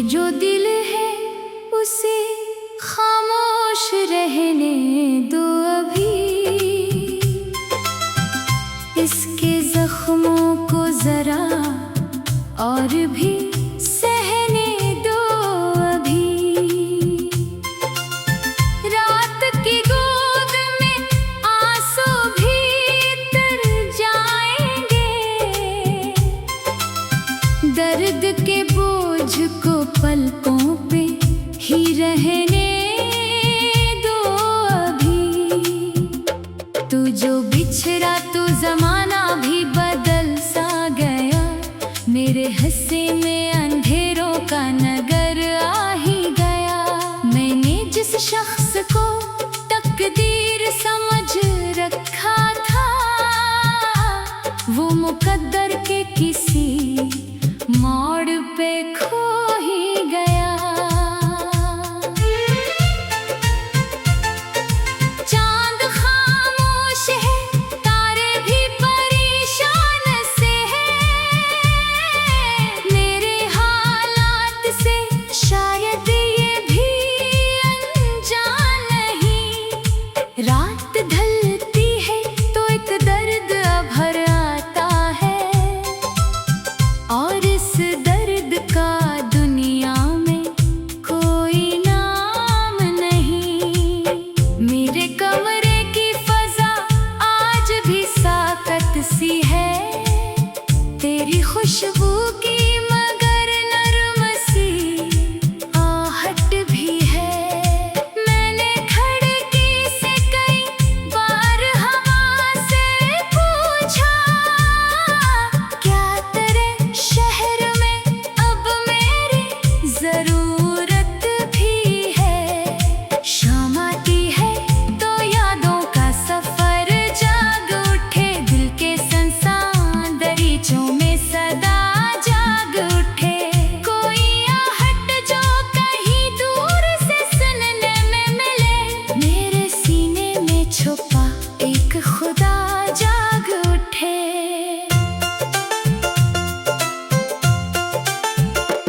जो दिल है उसे खामोश रहने दो अभी, इसके जख्मों को जरा और भी सहने दो अभी। रात की गोद में आंसू भी तर जाएंगे, दर्द के बोझ को पलकों पे ही रहने दो अभी। तू जो बिछड़ा तो जमाना भी बदल सा गया, मेरे हंसे में अंधेरों का नगर आ ही गया। मैंने जिस शख्स को तकदीर समझ रखा था, वो मुकद्दर के किसी मोड़ पे खो ही गया। चांद खामोश है, तारे भी परेशान से हैं, मेरे हालात से शायद ये भी अनजान नहीं। रात ढलती है तो एक दर्द अभर आता है, और इस दर्द का दुनिया में कोई नाम नहीं। मेरे कमरे की फजा आज भी साकत सी है, तेरी खुशबू की मगर नर्म सी आहट भी है। मैंने खिड़की से कई बार हवा से पूछा, क्या तेरे शहर में अब मेरी जरूरत भी है। शाम आती है तो यादों का सफर जाग उठे, दिल के संसान दरीचों में सदा जाग उठे। कोई आहट जो कहीं दूर से सुनने में मिले, मेरे सीने में छुपा एक खुदा जाग उठे।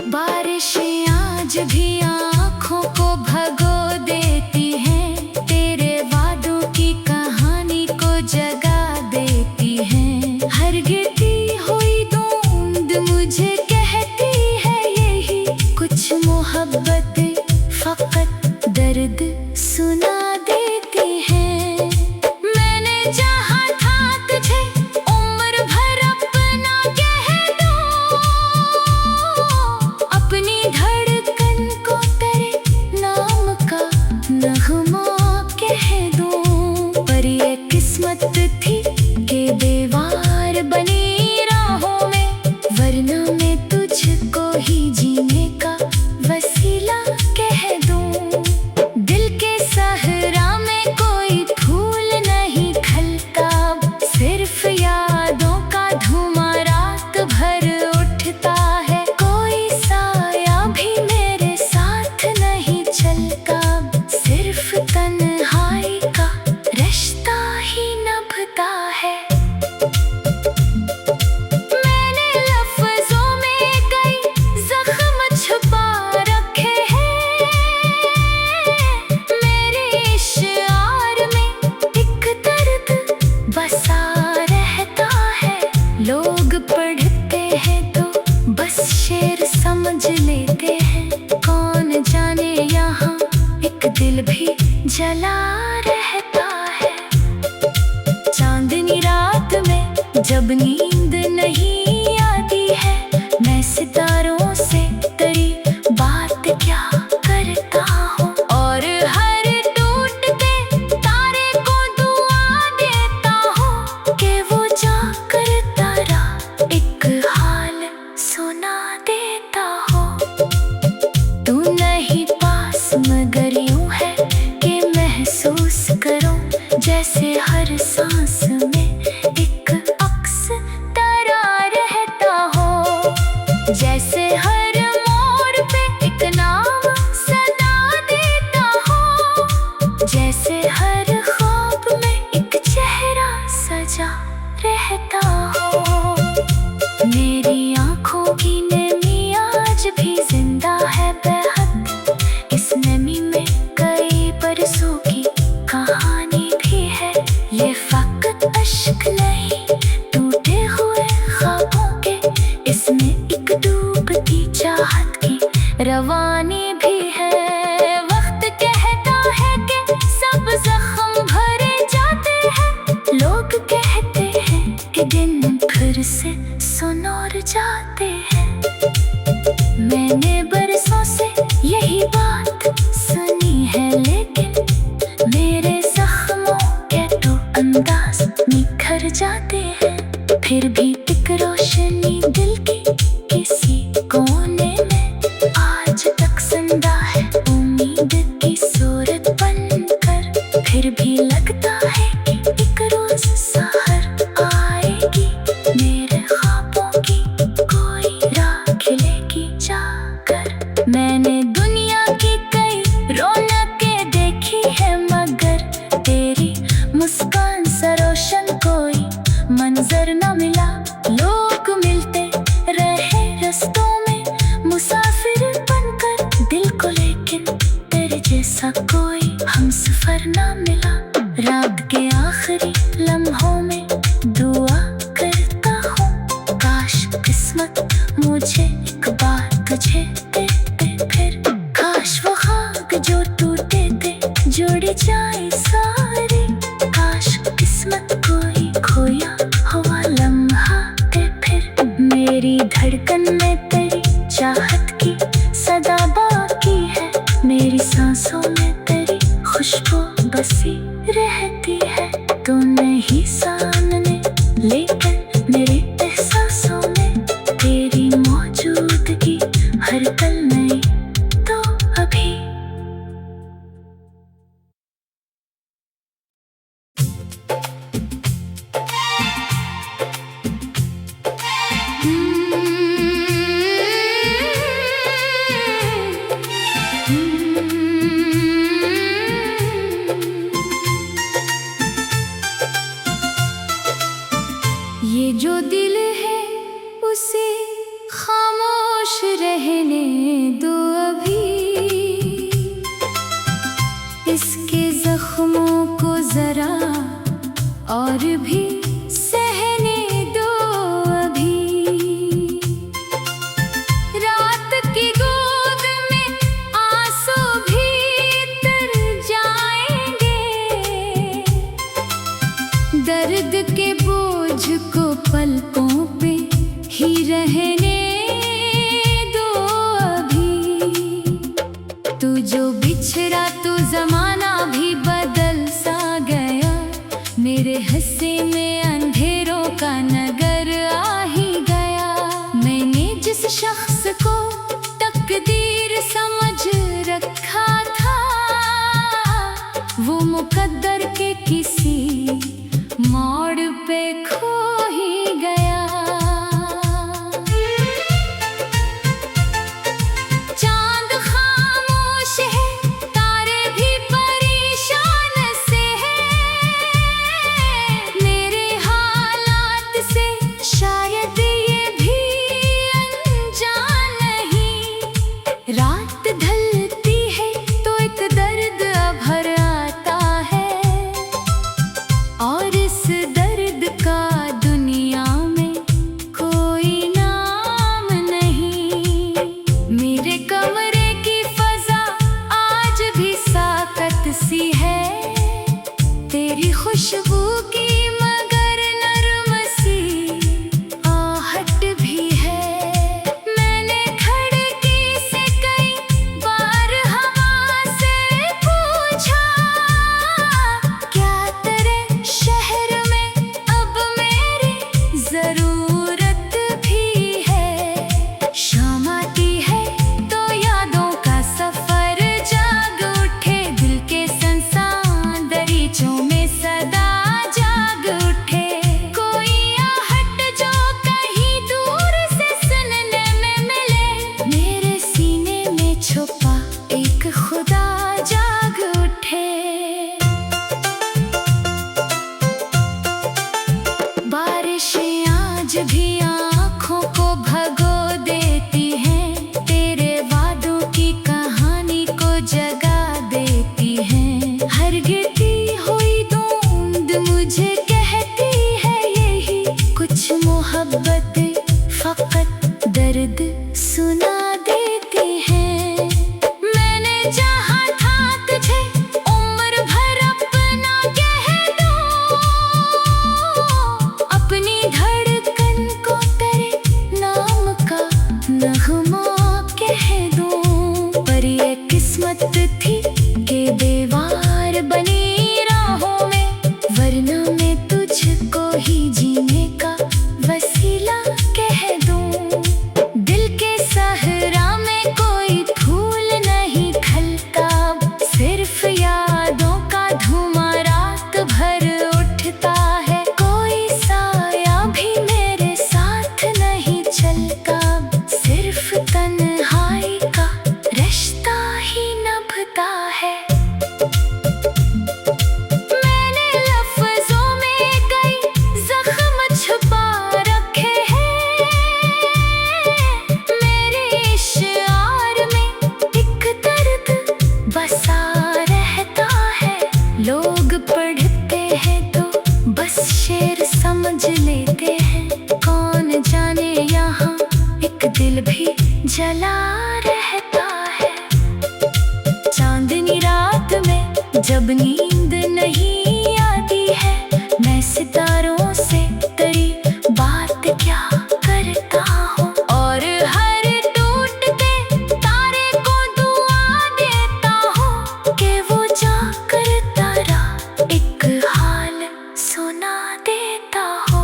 बारिशें आज भी आँखों को भगो देती हैं, तेरे वादों की कहानी को जगा देती हैं। हर गिरती हुई बूंद मुझे कहती है यही कुछ मोहब्बत फकत दर्द सुना देती है। मैंने चाहा था तुझे उम्र भर अपना कह दूं, अपनी धड़कन को तेरे नाम का नगमा कह दूं। पर ये किस्मत थी कि दीवार बनी राहों में, वरना मैं तुझको ही जीने का वसीला कह दूं। दिल के सहरा में कोई फूल नहीं खिलता, सिर्फ यादों का धुआं रात भर उठता है। कोई साया भी मेरे साथ नहीं चलता, सिर्फ तन्हाई का रिश्ता ही नभता है। मैंने लफ्जों में कई जख्म छुपा रखे हैं, मेरे इश्आर में एक दर्द बसा रहता है। लोग पढ़ते हैं तो बस शेर समझ लेते हैं, कौन जाने यहाँ एक दिल भी जला रहता है। चांदनी रात में जब नींद नहीं आती है, मैं सितारों से तेरी बात क्या करता हूँ, और हर टूटते तारे को दुआ देता हूँ कि वो जाकर तारा एक हाल सुना देता हो। तू नहीं पास मगर यूं है कि महसूस करूं, जैसे हर सांस में एक अक्स रवानी भी है। वक्त कहता है कि सब जख्म भरे जाते हैं। लोग कहते हैं कि दिन फिर से सुनौर जाते हैं। मैंने बरसों से यही बात सुनी है, लेकिन मेरे जख्मों के तो अंदाज निखर जाते हैं। फिर भी एक रोशनी दिल की किसी कोने में आज तक जिंदा है, उम्मीद की सूरत बनकर। फिर भी लगता है कि एक रोज सहर आएगी, मेरे ख्वाबों की कोई राह खिलेगी जाकर। मैंने दुनिया की कई रौनकें देखी है, मगर तेरी मुस्कान सा रोशन कोई मंजर न मिला। लोग मिलते रहे रस्तों में मुसाफिर बनकर दिल को, लेकिन तेरे जैसा कोई हमसफर न मिला। रात के आखिरी लम्हों में दुआ करता हूँ, काश किस्मत मुझे एक बार तुझे दे दे फिर। काश वो खाक जो टूटे थे जुड़ जाए सारे। काश किस्मत कोई खोया हुआ लम्हा दे फिर। मेरी धड़कन में तेरी चाहत की सदा बाकी है, मेरी सांसों में तेरी खुशबू बसी रहती है। तू नहीं सामने लेकिन मेरे एहसासों में तेरी मौजूदगी हर पल नई तो अभी। ये जो दिल है उसे खामोश रहने दो अभी, इसके जख्मों को जरा और भी सहने दो अभी। रात की गोद में आंसू भी तर जाएंगे, दर्द के बोझ को पलकों पे ही रहने दो अभी। तू जो बिछड़ा तो जमाना भी बदल सा गया, मेरे हंसे में अंधेरों का नगर आ ही गया। मैंने जिस शख्स को तकदीर समझ रखा था, वो मुकद्दर के किसी मोड़ पे खो ही गया। चांद खामोश है, तारे भी परेशान से हैं। मेरे हालात से शायद ये भी अनजान नहीं। रात ढलती है तो एक दर्द अभर आता है, और इस दर्द का दुनिया में कोई नाम नहीं। मेरे कमरे की फजा आज भी साकत सी है, तेरी खुशबू की मगर नर्म सी आहट भी है। मैंने खिड़की से कई बार हवा से पूछा, क्या तेरे शहर में अब मेरी जरूरत भी है। शाम आती है तो यादों का सफर जाग उठे, दिल के संसान दरीचों में सदा जाग उठे। कोई आहट जो कहीं दूर से सुनने में मिले, मेरे सीने में छुपा एक खुदा जाग उठे। बारिशें आज भी आँखों को भगो देती हैं, तेरे वादों की कहानी को जगा देती हैं। हर गिरती हुई बूंद मुझे कहती है यही कुछ मोहब्बत फकत दर्द सुना देती है। दिल भी जला रहता है। चांदनी रात में जब नींद नहीं आती है, मैं सितारों से तेरी बात क्या करता हूँ। और हर टूटते तारे को दुआ देता हूँ कि वो जाकर तारा एक हाल सुना देता हो।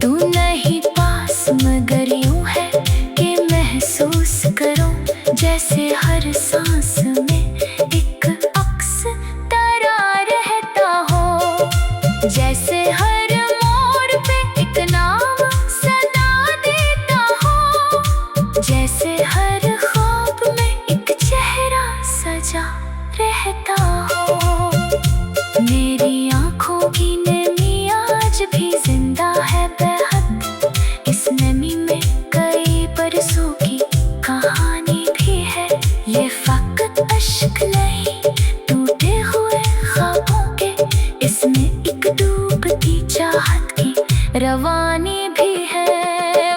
तू नहीं पास मगर यूं है कि महसूस करूं जैसे हर सांस में एक अक्स तारा रहता हो। जैसे हर मोड़ पे एक नाम सदा देता हो। जैसे हर ख्वाब में एक चेहरा सजा रहता हो। मेरी आँखों की नमी आज भी जिंदा है बेहद। इस नमी में कई बरसों की कहानी भी है। ये फकत अश्क नहीं टूटे हुए ख्वाबों के, इसमें एक डूबती चाहत की रवानी भी है।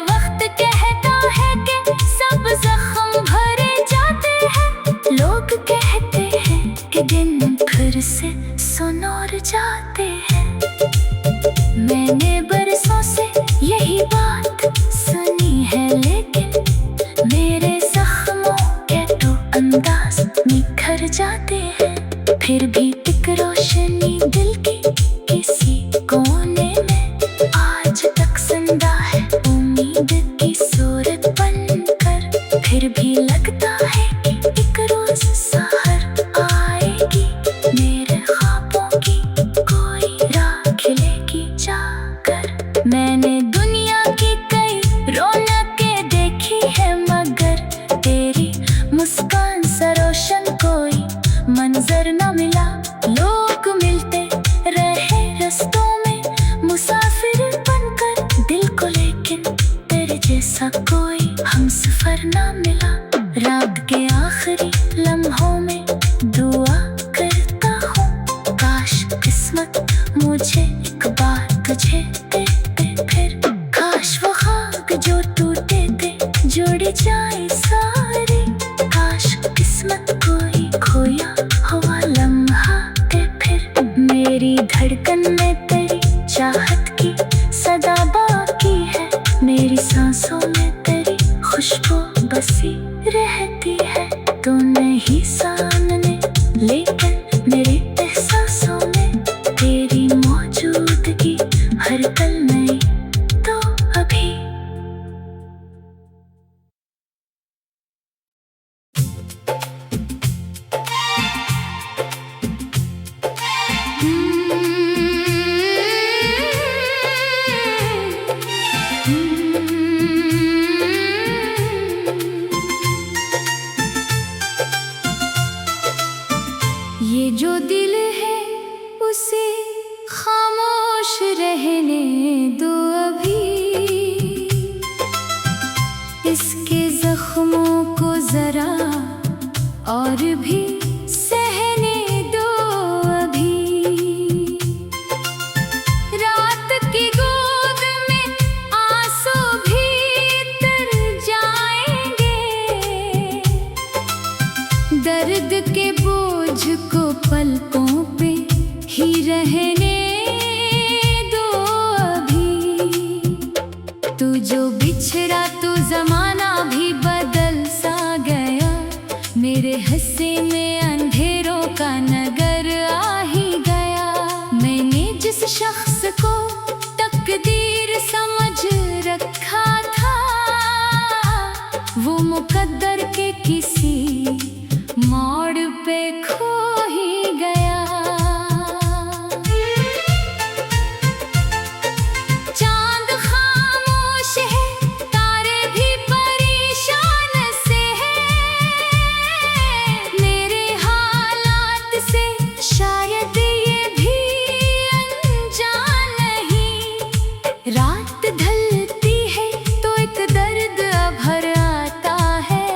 वक्त कहता है कि सब जख्म भरे जाते हैं। लोग कहते हैं कि दिन फिर से सुनौर जाते हैं। मैंने बरसों से यही बात सुनी है, लेकिन मेरे जख्मों के तो अंदाज निखर जाते हैं। फिर भी एक रोशनी दिल की किसी कोने में आज तक जिंदा है, उम्मीद की सूरत बनकर। फिर भी लगता है कि एक रोज सहर आएगी, मेरे ख्वाबों की कोई राह खिलेगी जाकर। मैंने दुनिया की कई रौनकें देखी है, मगर तेरी मुस्कान सा रोशन कोई मंजर न मिला। लोग मिलते रहे रस्तों में मुसाफिर बनकर दिल को, लेकिन तेरे जैसा कोई हमसफर न मिला। रात के आखिरी लम्हों में दुआ करता हूँ, काश किस्मत मुझे एक बार तुझे दे दे फिर। काश वो खाक जो टूटे थे जुड़ जाए सारे। काश किस्मत कोई खोया हुआ लम्हा दे फिर। मेरी धड़कन में तेरी चाहत की सदा बाकी है। मेरी सांसों में तेरी खुशबू बसी रहती है। तू नहीं सामने लेकिन मेरे एहसासों में तेरी मौजूदगी हर पल में तो अभी। ये जो दिल है उसे खामोश रहने दो अभी। इसके जख्मों को जरा और भी सहने दो अभी। रात की गोद में आंसू भी तर जाएंगे। दर्द के बोझ को पलकों पे ही रहने दो अभी। तू जो बिछड़ा तो जमाना भी बदल सा गया। मेरे हिस्से में अंधेरों का नगर आ ही गया। मैंने जिस शख्स को तकदीर समझ रखा था, वो मुकद्दर के किसी मोड़ पे खो ही गया। चांद खामोश है, तारे भी परेशान से हैं। मेरे हालात से शायद ये भी अनजान नहीं। रात ढलती है तो एक दर्द भर आता है।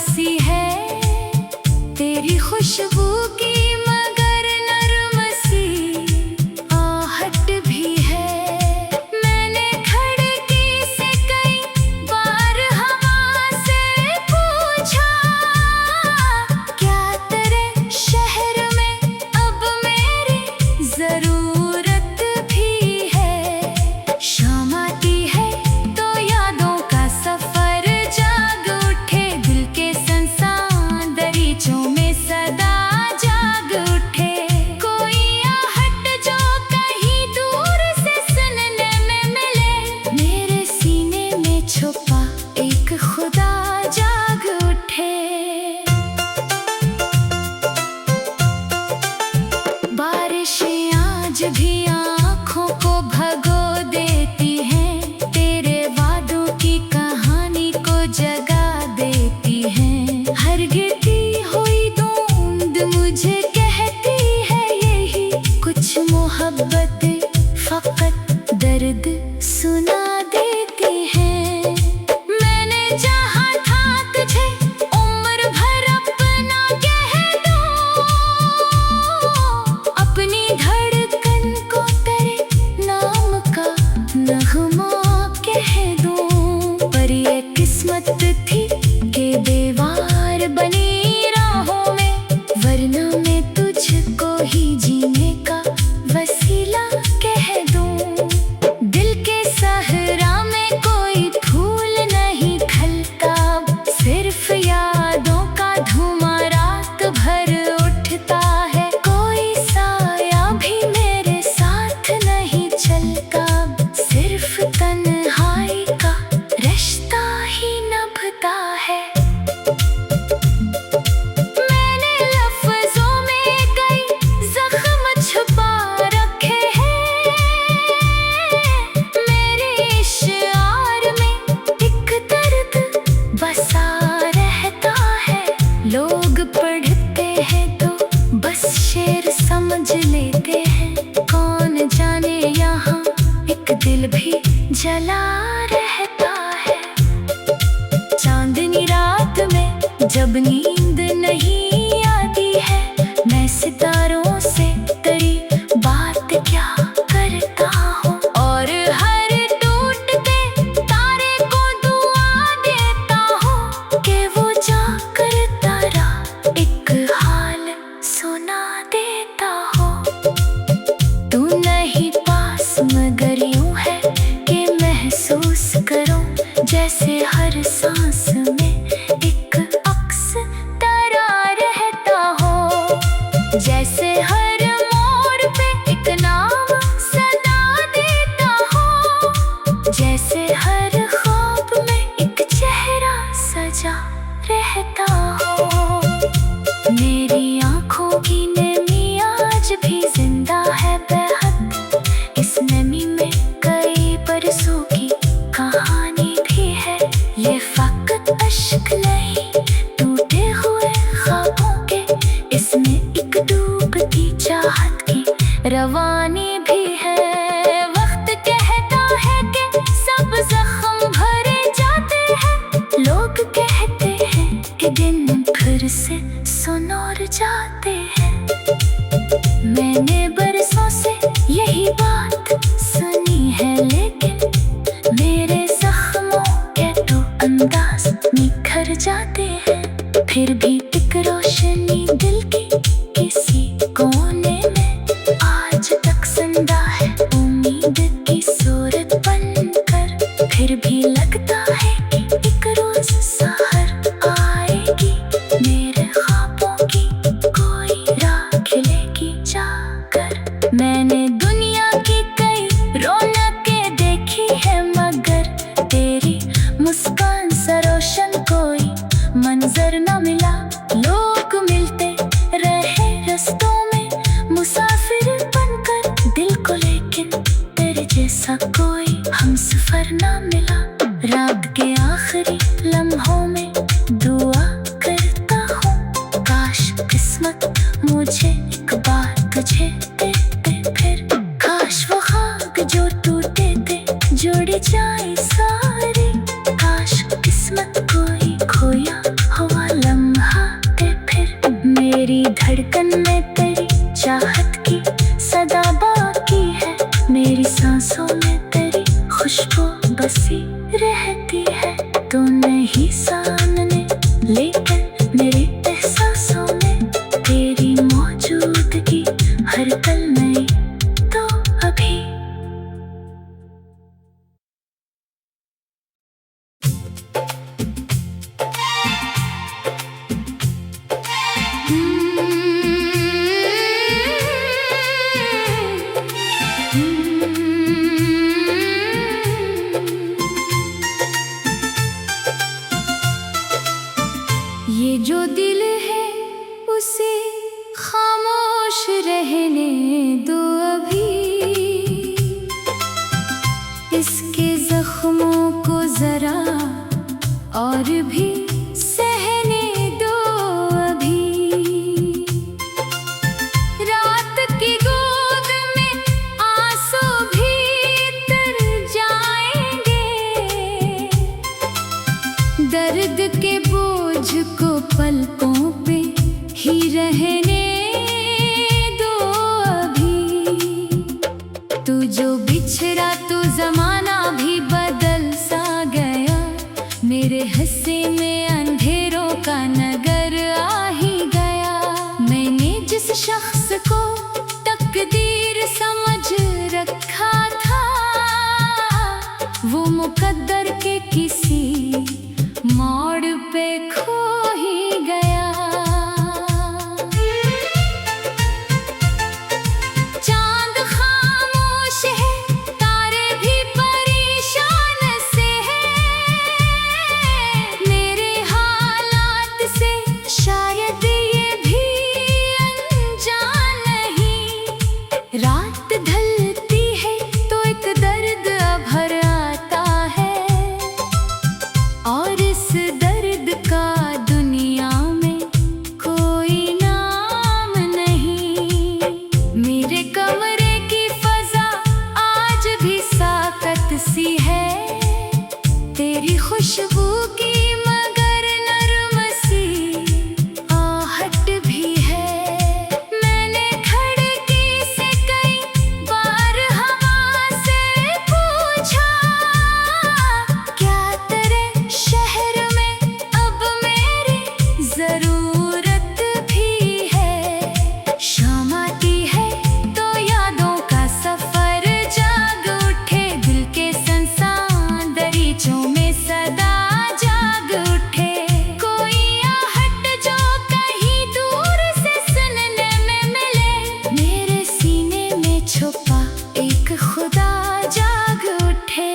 सी है तेरी खुशबू की, मगर नर्म सी आहट भी है। मैंने खिड़की से कई बार हवा से पूछा, क्या तेरे शहर में अब मेरी जरूरत भी है। शाम आती है तो यादों का सफर जाग उठे, दिल के संसान दरीचों में सदा जाग उठे। कोई आहट जो कहीं दूर से सुनने में मिले, मेरे सीने में छुपा एक खुदा जाग उठे। बारिशें आज भी आँखों को भगो देती हैं, तेरे वादों की कहानी को जगा देती हैं। हर गिरती हुई बूंद मुझे कहती है यही कुछ मोहब्बत फकत दर्द सुना देती है। मैंने चाहा था तुझे उम्र भर अपना कह दूं, अपनी धड़कन को तेरे नाम का नगमा कह दूं। पर ये किस्मत थी कि दीवार बनी राहों में, वरना मैं तुझको ही जीने का वसीला कह दूं। दिल के सहरा में कोई फूल नहीं खिलता, सिर्फ यादों का धुआं रात भर उठता है। कोई साया भी मेरे साथ नहीं चलता, सिर्फ तन्हाई का रिश्ता ही नभता है। मैंने लफ्जों में कई जख्म छुपा रखे हैं, मेरे इशार में एक दर्द बसा रहता है। लोग पढ़ते हैं तो बस शेर समझ लेते हैं, कौन जाने यहाँ एक दिल भी जला रहता है। चांदनी रात में जब नींद नहीं आती है, मैं सितारों से तेरी बात क्या करता हूँ, और हर टूटते तारे को दुआ देता हूँ कि वो जाकर तारा एक हाल सुना देता हो। तू नहीं पास मगर यूं है कि महसूस करूं, जैसे हर सांस में एक अक्स तारा रहता हो। जैसे हर मोड़ पे एक नाम सदा देता हो, जैसे हर ख्वाब में एक चेहरा सजा रहता हो। मेरी आँखों की नमी आज भी जिंदा है बेहद, इस नमी में कई बरसों की कहानी भी है। ये फकत अश्क नहीं टूटे हुए ख्वाबों के, इसमें एक डूबती चाहत की रवानी भी है। वक्त कहता है कि सब जख्म भरे जाते हैं, लोग कहते हैं कि दिन फिर से सुनौर जाते हैं। मैंने बरसों से यही बात सुनी है, लेकिन मेरे जख्मों के तो अंदाज निखर जाते हैं। फिर भी एक रोशनी दिल की किसी कोने में आज तक जिंदा है, उम्मीद की सूरत बनकर। फिर भी लगता है कि एक रोज सहर आएगी, मेरे ख्वाबों की कोई राह खिलेगी जाकर। मैंने दुनिया की कई रौनकें देखी है, मगर तेरी मुस्कान सा रोशन कोई मंजर न मिला। लोग मिलते रहे रस्तों में मुसाफिर बनकर दिल को, लेकिन तेरे जैसा कोई हमसफर न मिला। रात के आखिरी लम्हों में दुआ करता हूँ, काश किस्मत मुझे एक बार तुझे दे दे फिर। काश वो खाक जो टूटे थे जुड़ जाए सारे, काश किस्मत कोई खोया हवा ये जो दिल है उसे खामोश रहने दो अभी, इसके जख्मों को जरा और भी सहने दो अभी। रात की गोद में आंसू भी तर जाएंगे, दर्द के बोझ को पलकों पे ही रहने दो अभी। तू जो बिछड़ा तो जमाना भी बदल सा गया, मेरे हिस्से में अंधेरों का नगर आ ही गया। मैंने जिस शख्स को तकदीर समझ रखा था, वो मुकद्दर के किसी मोड़ पे खो ही गया। चांद खामोश है, तारे भी परेशान से हैं, मेरे हालात से शायद ये भी अनजान नहीं। रात ढलती है तो एक दर्द भर आता है, और इस दर्द का दुनिया में कोई नाम नहीं। मेरे कमरे की फजा आज भी साकत सी है, तेरी खुशबू की मगर नर्म सी आहट भी है। मैंने खिड़की से कई बार हवा से पूछा, क्या तेरे शहर में अब मेरी जरूरत भी है। शाम आती है तो यादों का सफर जाग उठे, दिल के संसान दरीचों में सदा जाग उठे। कोई आहट जो कहीं दूर से सुनने में मिले, मेरे सीने में छुपा एक खुदा जाग उठे।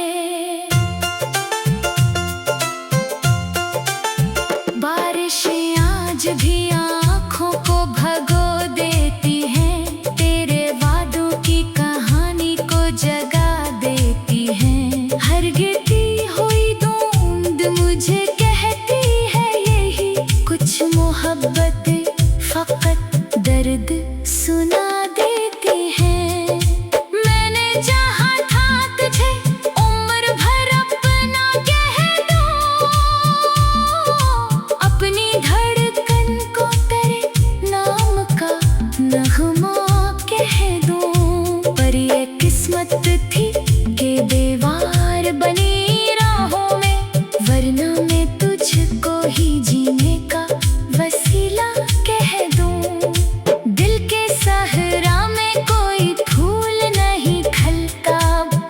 बारिशें आज भी आँखों को भगो देती हैं, तेरे वादों की कहानी को जगा देती हैं। हर गिरती हुई बूंद मुझे कहती है यही कुछ मोहब्बत फकत दर्द सुना देती हैं। मैंने चाहा था तुझे उम्र भर अपना कह दूं, अपनी धड़कन को तेरे नाम का नगमा कह दूं। पर ये किस्मत थी कि दीवार बनी राहों में, वरना मैं तुझको ही जीने का वसीला कह दूं। दिल के सहरा में कोई फूल नहीं खिलता,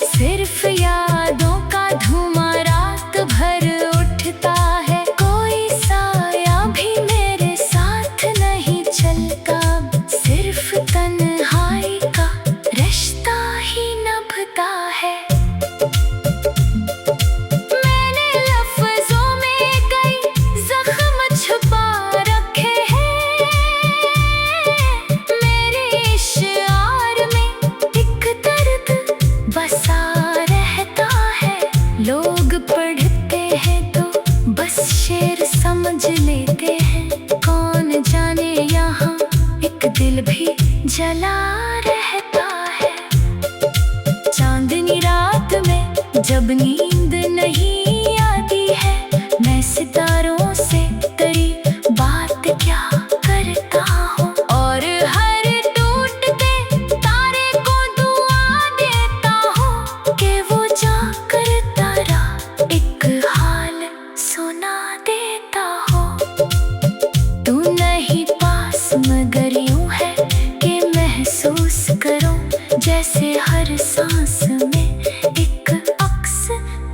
सिर्फ यादों का धुआं रात भर उठता है। कोई साया भी मेरे साथ नहीं चलता, सिर्फ तन्हाई का रिश्ता ही नभता है। मैंने लफ्जों में कई जख्म छुपा रखे हैं, मेरे इशार में एक दर्द बसा रहता है। लोग पढ़ते हैं तो बस शेर समझ लेते हैं, कौन जाने यहाँ एक दिल भी जला रहता है। चांदनी रात में जब नींद नहीं आती है, मैं सितारों से तेरी बात क्या करता हूँ, और हर टूटते तारे को दुआ देता हूँ कि वो जाकर तारा एक हाल सुना देता हो। तू नहीं पास मगर यूं है कि महसूस करूं, जैसे हर सांस में एक अक्स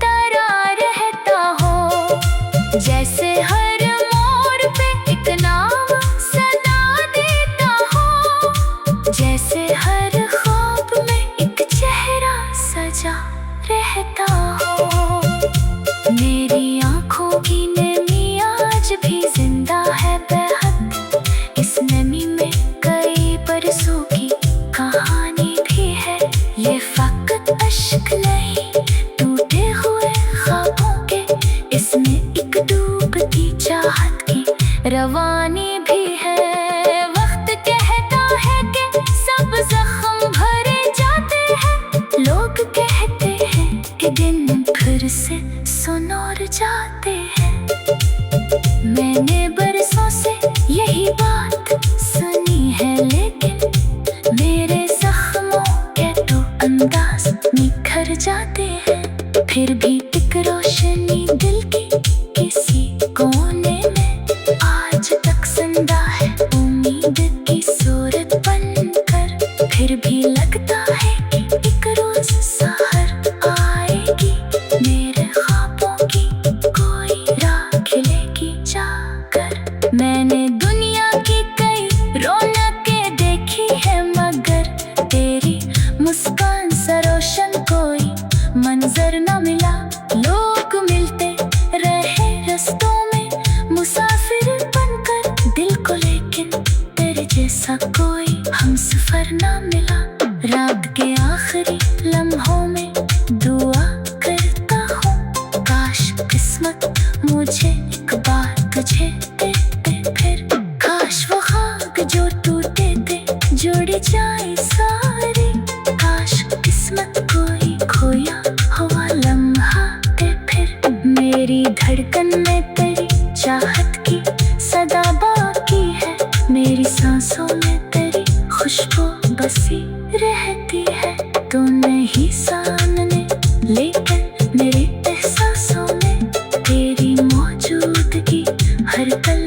तारा रहता हो, जैसे हर मोड़ पे एक नाम सदा देता हो, जैसे हर ख्वाब में एक चेहरा सजा रहता हो। मेरी आँखों की नमी आज भी जिंदा है, की चाहत की रवानी भी है। वक्त कहता है कि सब जख्म भरे जाते हैं। लोग कहते हैं कि दिन फिर से सुनौर जाते हैं। मैंने बरसों से यही बात सुनी है, लेकिन मेरे जख्मों के तो अंदाज निखर जाते हैं। फिर भी एक रोशनी दिल की किसी कोने में आज तक जिंदा है, उम्मीद की सूरत बनकर। फिर भी लगता है कि एक रोज सहर आएगी, मेरे ख्वाबों की कोई राह खिलेगी जाकर। मैंने दुनिया की कई रौनकें देखी है, मगर तेरी मुस्कान सा रोशन कोई मंजर न मिला। लोग मिलते रहे रस्तों में मुसाफिर बनकर दिल को, लेकिन तेरे जैसा कोई हमसफर न मिला। रात के आखिरी लम्हों में दुआ करता हूँ, काश किस्मत मुझे एक बार तुझे दे दे फिर। काश वो खाक जो टूटे थे जुड़ जाए सारे। काश किस्मत कोई खोया हुआ लम्हा दे फिर। मेरी धड़कन में तेरी चाहत की सदा बाकी है, मेरी सांसों में तेरी खुशबू बसी रहती है। तू नहीं सामने लेकिन मेरे एहसासों में तेरी मौजूदगी हर पल